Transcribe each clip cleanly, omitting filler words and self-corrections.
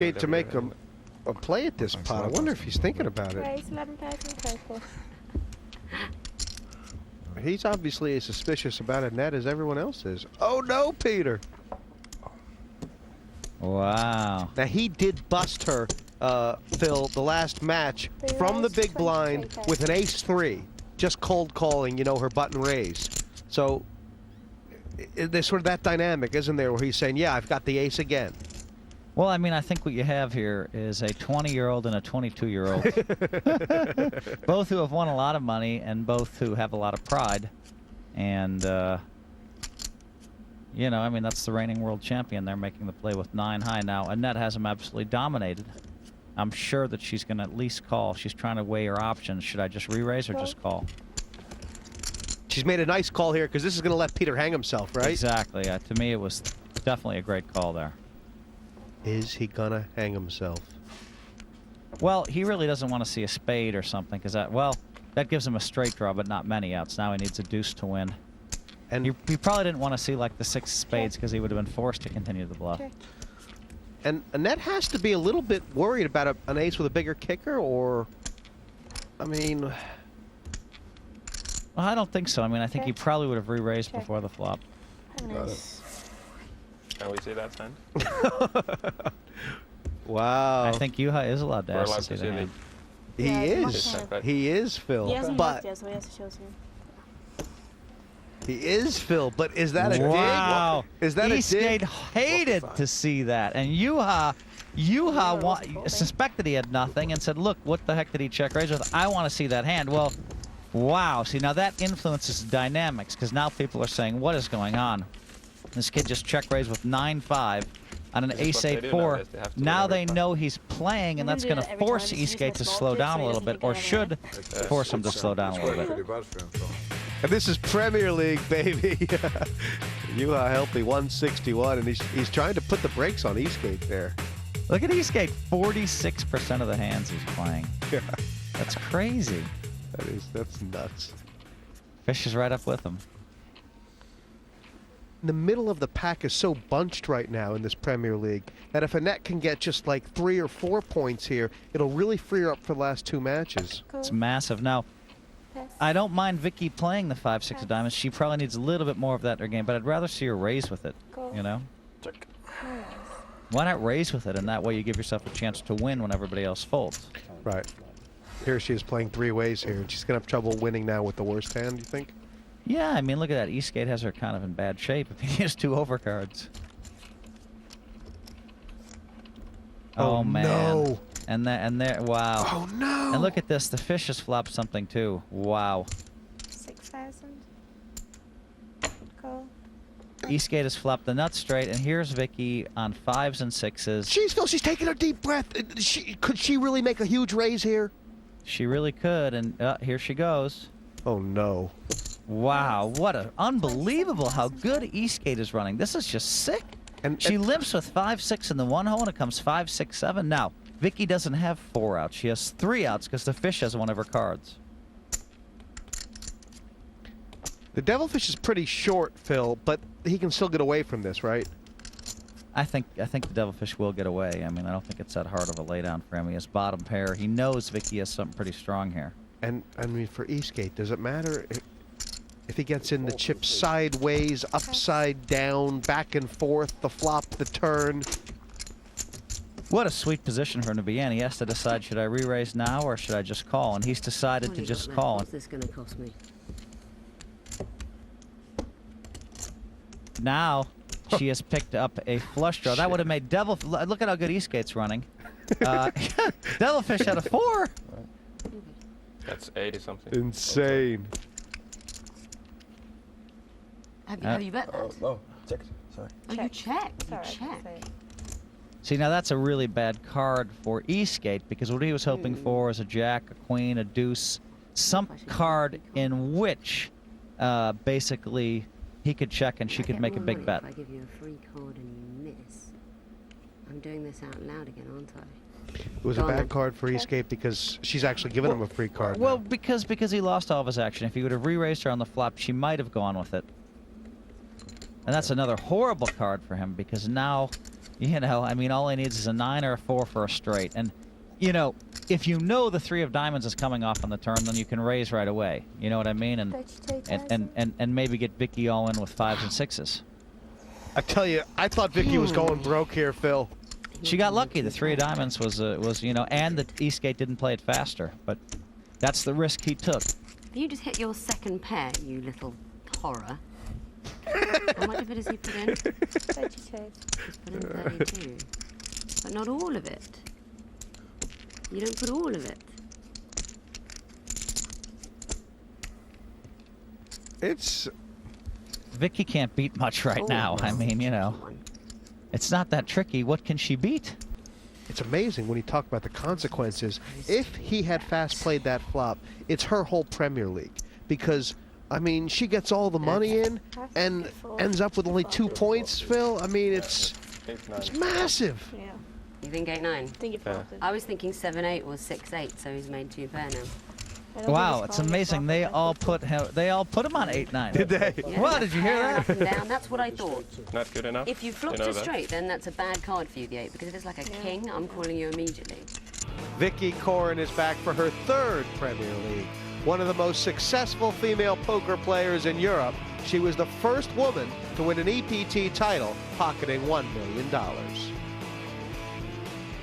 To make a play at this pot. I wonder if he's thinking about it. Raise 11,000 total. He's obviously as suspicious about a net as everyone else is. Oh no, Peter! Wow. Now he did bust her, Phil, the last match from the big blind with an ace-3, just cold calling, you know, her button raised. So there's sort of that dynamic, isn't there, where he's saying, "Yeah, I've got the ace again." Well, I mean, I think what you have here is a 20-year-old and a 22-year-old. Both who have won a lot of money and both who have a lot of pride. And, you know, I mean, that's the reigning world champion. They're making the play with 9 high now. Annette has him absolutely dominated. I'm sure that she's going to at least call. She's trying to weigh her options. Should I just re-raise or just call? She's made a nice call here because this is going to let Peter hang himself, right? Exactly. To me, it was definitely a great call there. Is he gonna hang himself? Well, he really doesn't want to see a spade or something, because that gives him a straight draw, but not many outs. Now he needs a deuce to win. And he probably didn't want to see like the 6 spades, because he would have been forced to continue the bluff. And Annette has to be a little bit worried about an ace with a bigger kicker, or, I mean... Well, I don't think so. I mean, I think he probably would have re-raised before the flop. Can we see that hand? Wow. I think Juha is allowed to ask to see the hand. He is. He is, Phil. He hasn't but looked yet, so he has to show us me. he is, Phil. But is that a dig? Wow. Is that a E08 dig? hated to see that. And Juha suspected he had nothing and said, look, what the heck did he check raise with? I want to see that hand. Well, wow. See, now that influences dynamics, because now people are saying, what is going on? This kid just check raised with 9-5 on an ace-8-4. Now they know he's playing, and that's going to force E08 to slow down a little bit, or should force him to slow down a little bit. And this is Premier League, baby. Juha healthy 161, and he's trying to put the brakes on E08 there. Look at E08, 46% of the hands he's playing. Yeah. That's crazy. That's nuts. Fish is right up with him. The middle of the pack is so bunched right now in this Premier League that if Annette can get just like 3 or 4 points here, it'll really free her up for the last 2 matches. It's massive. Now, I don't mind Vicky playing the 5-6 of diamonds. She probably needs a little bit more of that in her game, but I'd rather see her raise with it, you know? Check. Why not raise with it, and that way you give yourself a chance to win when everybody else folds. Right. Here she is playing 3 ways here, and she's going to have trouble winning now with the worst hand, you think? Yeah, I mean, look at that. E08 has her kind of in bad shape if he has 2 overcards. Oh man. No. And there, wow. Oh no. And look at this. The fish has flopped something too. Wow. 6,000. Cool. E08 has flopped the nut straight, and here's Vicky on 5s and 6s. She's taking a deep breath. Could she really make a huge raise here? She really could, and here she goes. Oh no. Wow, what a unbelievable how good E08 is running. This is just sick. And she limps with 5-6 in the 1 hole, and it comes 5-6-7. Now, Vicky doesn't have 4 outs. She has 3 outs because the fish has 1 of her cards. The devilfish is pretty short, Phil, but he can still get away from this, right? I think the devilfish will get away. I mean, I don't think it's that hard of a laydown for him. He has bottom pair. He knows Vicky has something pretty strong here. And I mean, for E08, does it matter if he gets in the chip sideways, upside down, back and forth, the flop, the turn? What a sweet position for him to be in. He has to decide, should I re-raise now or should I just call? And he's decided to just call. What's this going to cost me? Now she has picked up a flush draw. That would have made devil. Look at how good E08's running. Devilfish had a 4. That's 80 something. Insane. Have you bet that? No, checked. Sorry. Oh, you checked. You Sorry, checked. See, now that's a really bad card for E08 because what he was hoping for is a jack, a queen, a deuce, some card in which basically he could check and she could make a big bet. If I give you a free card and you miss, I'm doing this out loud again, aren't I? It was a bad card for E08 because she's actually given him a free card. Well, now. because he lost all of his action. If he would have re-raised her on the flop, she might have gone with it. And that's another horrible card for him because now You know, I mean, all he needs is a 9 or a 4 for a straight. And, you know, if you know the 3 of diamonds is coming off on the turn, then you can raise right away. You know what I mean? And maybe get Vicky all in with 5s and 6s. I tell you, I thought Vicky was going broke here, Phil. She got lucky. The 3 of diamonds was you know, and the Eastgate didn't play it faster. But that's the risk he took. You just hit your second pair, you little horror. How much of it has he put in? 32. He's put in 32. But not all of it. You don't put all of it. It's... Vicky can't beat much right now. I mean, you know, it's not that tricky. What can she beat? It's amazing when you talk about the consequences. If he had fast played that flop, it's her whole Premier League. Because, I mean, she gets all the money in and ends up with only 2 points, Phil. I mean, it's massive. Yeah. You think 8-9? I think you folded. I was thinking 7-8 was 6-8, so he's made 2 pair now. I don't Wow, think it's he's calling amazing. They all put him. They all put him on 8-9. Did they? Yeah, Wow, did you hear pair that? Up and down. That's what I thought. Not good enough? If you flopped a straight, then that's a bad card for you, the 8, because if it's like a king, I'm calling you immediately. Vicky Corin is back for her 3rd Premier League. One of the most successful female poker players in Europe. She was the first woman to win an EPT title, pocketing $1 million.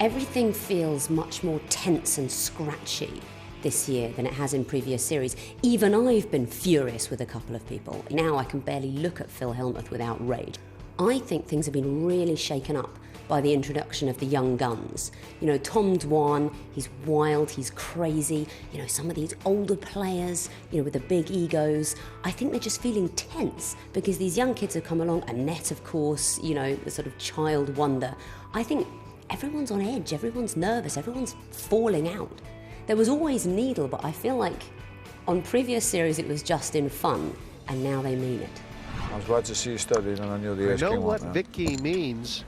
Everything feels much more tense and scratchy this year than it has in previous series. Even I've been furious with a couple of people. Now I can barely look at Phil Hellmuth without rage. I think things have been really shaken up by the introduction of the young guns. You know, Tom Dwan, he's wild, he's crazy. You know, some of these older players, you know, with the big egos, I think they're just feeling tense because these young kids have come along. Annette, of course, you know, the sort of child wonder. I think everyone's on edge, everyone's nervous, everyone's falling out. There was always Needle, but I feel like on previous series it was just in fun, and now they mean it. I was glad to see you studying, and I knew the I ace know came what up, man. Vicky means.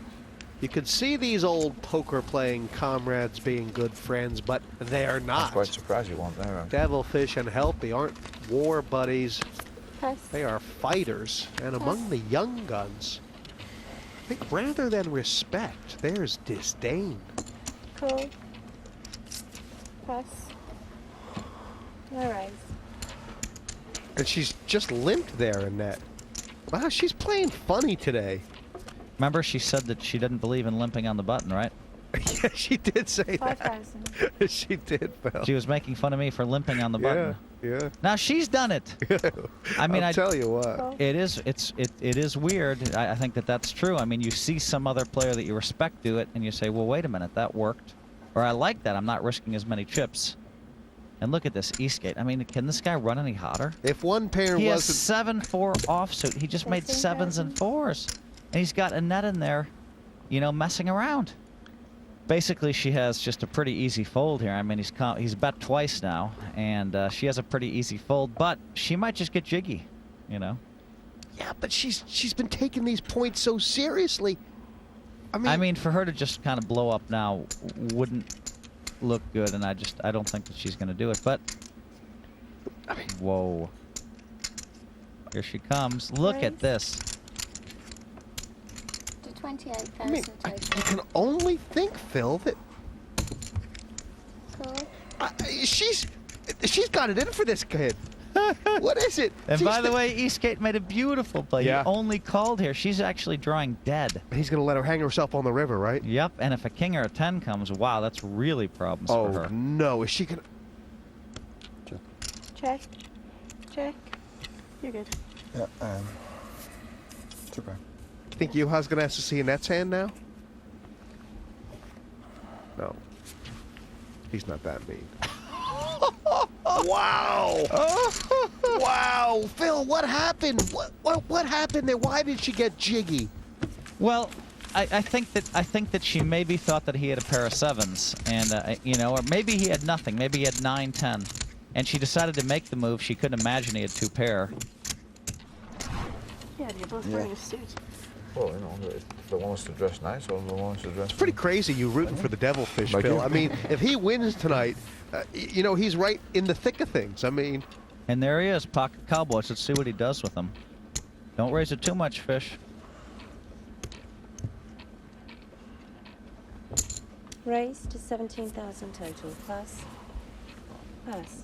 You could see these old poker-playing comrades being good friends, but they're I was not. quite surprised you weren't there. Devilfish and Helpy aren't war buddies. Pass. They are fighters, and among the young guns, I think rather than respect, there's disdain. Call. Pass. Alright. And she's just limped there in that. Wow, she's playing funny today. Remember, she said that she didn't believe in limping on the button, right? Yeah, she did say that. 5,000. She did, Phil. She was making fun of me for limping on the button. Yeah. Now she's done it. I mean, I'll tell you what. It is weird. I think that's true. I mean, you see some other player that you respect do it, and you say, well, wait a minute, that worked. Or I like that. I'm not risking as many chips. And look at this Eastgate. I mean, can this guy run any hotter? If one pair He has wasn't... 7-4 offsuit. He just made 7s and 4s. And he's got Annette in there, you know, messing around. Basically, she has just a pretty easy fold here. I mean, he's bet twice now, and she has a pretty easy fold, but she might just get jiggy, you know. Yeah, but she's been taking these points so seriously. I mean, for her to just kind of blow up now wouldn't look good, and I don't think that she's going to do it. But whoa, here she comes! Look at this. To 28,000 I mean, total. you can only think, Phil, that Call. she's got it in for this kid. What is it? And by the way, Eastgate made a beautiful play. Yeah. He only called here. She's actually drawing dead. He's going to let her hang herself on the river, right? Yep, and if a king or a 10 comes, wow, that's really problems for her. Oh, no. Is she going to... Check. Check. You're good. Yeah, too bad. You think Yuha's going to have to see Annette's hand now? No. He's not that mean. Wow! Wow! Phil, what happened? What happened there? Why did she get jiggy? Well, I think that she maybe thought that he had a pair of 7s, and you know, or maybe he had nothing. Maybe he had 9, 10, and she decided to make the move. She couldn't imagine he had 2 pair. Yeah, you're both wearing a suit. Well, you know, if they want us to dress nice, or if they want us to dress... It's pretty crazy you rooting for the Devilfish, Like Phil. you. I mean, if he wins tonight, you know, he's right in the thick of things. I mean... And there he is, pocket cowboys. Let's see what he does with them. Don't raise it too much, fish. Raise to 17,000 total. Pass. Pass.